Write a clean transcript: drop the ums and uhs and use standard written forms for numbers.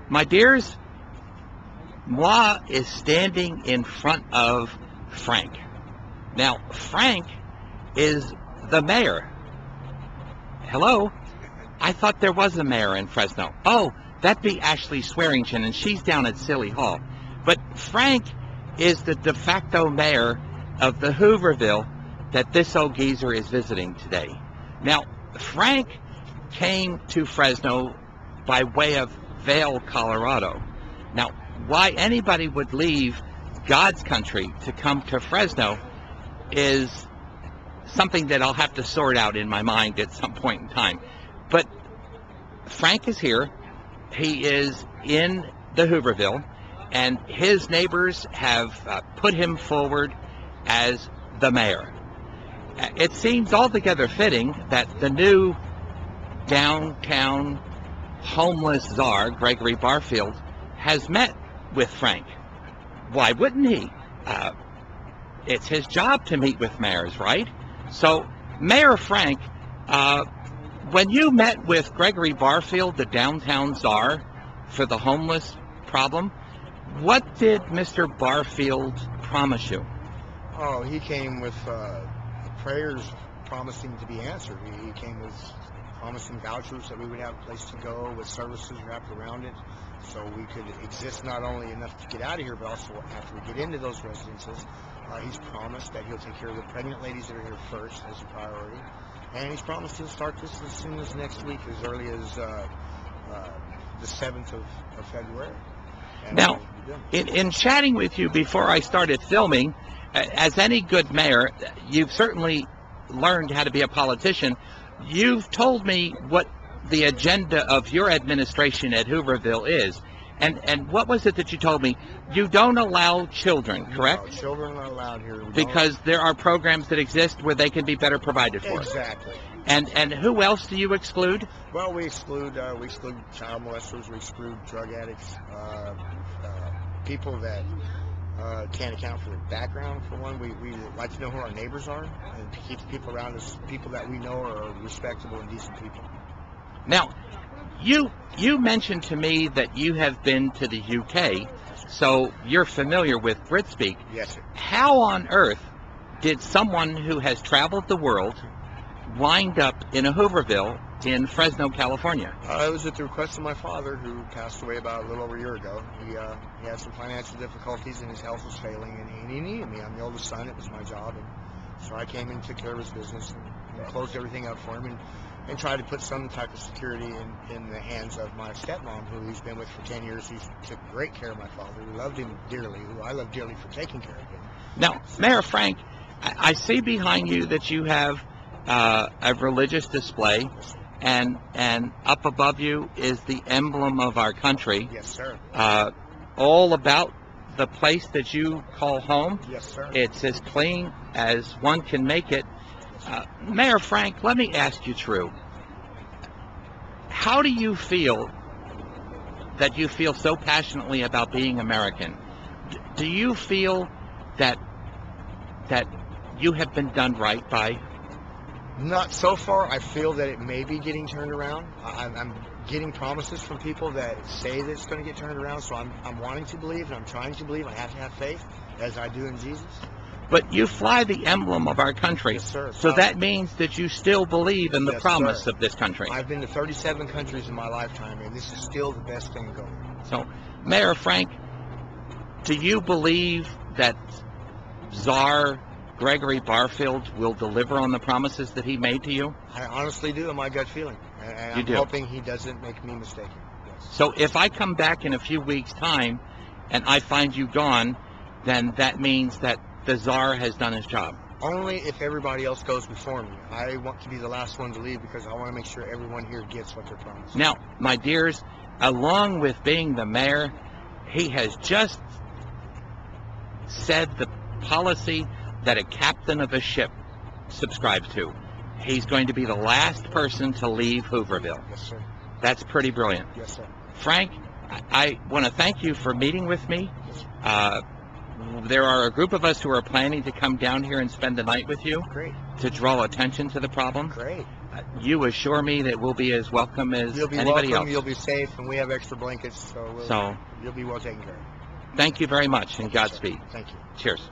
My dears, moi is standing in front of Frank. Now, Frank is the mayor. Hello? I thought there was a mayor in Fresno. Oh, that'd be Ashley Swearington, and she's down at Silly Hall. But Frank is the de facto mayor of the Hooverville that this old geezer is visiting today. Now, Frank came to Fresno by way of Vail, Colorado. Now, why anybody would leave God's country to come to Fresno is something that I'll have to sort out in my mind at some point in time. But Frank is here. He is in the Hooverville, and his neighbors have put him forward as the mayor. It seems altogether fitting that the new downtown homeless czar, Gregory Barfield, has met with Frank. Why wouldn't he? It's his job to meet with mayors, right? So, Mayor Frank, when you met with Gregory Barfield, the downtown czar, for the homeless problem, what did Mr. Barfield promise you? Oh, he came with prayers promising to be answered. He came with promising vouchers that we would have a place to go with services wrapped around it, so we could exist not only enough to get out of here, but also after we get into those residences. He's promised that he'll take care of the pregnant ladies that are here first as a priority, and he's promised he'll start this as soon as next week, as early as the 7th of February. And now, in chatting with you before I started filming, as any good mayor, you've certainly learned how to be a politician. You've told me what the agenda of your administration at Hooverville is. And what was it that you told me? You don't allow children, correct? No, children are not allowed here. Because there are programs that exist where they can be better provided for. Exactly. And who else do you exclude? Well, we exclude child molesters, we exclude drug addicts, people that can't account for their background, for one. We like to know who our neighbors are and to keep the people around us, people that we know are respectable and decent people. Now, you mentioned to me that you have been to the UK, so you're familiar with Britspeak. Yes, sir. How on earth did someone who has traveled the world wind up in a Hooverville in Fresno, California? It was at the request of my father, who passed away about a little over a year ago. He had some financial difficulties and his health was failing, and he needed me. I'm the oldest son. It was my job, and so I came and took care of his business and closed everything up for him, and tried to put some type of security in the hands of my stepmom, who he's been with for 10 years. He took great care of my father, who loved him dearly, who I love dearly for taking care of him. Now, Mayor Frank, I see behind you that you have a religious display, and up above you is the emblem of our country. Yes, sir. All about the place that you call home. Yes, sir. It's as clean as one can make it. Mayor Frank, let me ask you true. How do you feel that you feel so passionately about being American? Do you feel that you have been done right by? Not so far. I feel that it may be getting turned around. I'm getting promises from people that say that it's going to get turned around, so I'm wanting to believe, and I'm trying to believe. I have to have faith, as I do in Jesus. But you fly the emblem of our country. Yes, sir. So that means that you still believe in the promise of this country. I've been to 37 countries in my lifetime, and this is still the best thing going. So, Mayor Frank, do you believe that Tsar Gregory Barfield will deliver on the promises that he made to you? I honestly do, in my gut feeling. And I'm hoping he doesn't make me mistaken. Yes. So if I come back in a few weeks' time and I find you gone, then that means that the Tsar has done his job. Only if everybody else goes before me. I want to be the last one to leave because I want to make sure everyone here gets what they're promised. Now, my dears, along with being the mayor, he has just said the policy that a captain of a ship subscribes to. He's going to be the last person to leave Hooverville. Yes, sir. That's pretty brilliant. Yes, sir. Frank, I want to thank you for meeting with me. Yes, sir. There are a group of us who are planning to come down here and spend the night with you. Great. To draw attention to the problem. Great. you assure me that we'll be as welcome as You'll be anybody welcome. else. You'll be safe, and we have extra blankets, so, So, you'll be well taken care of. thank you very much, and Godspeed. Thank you. Cheers.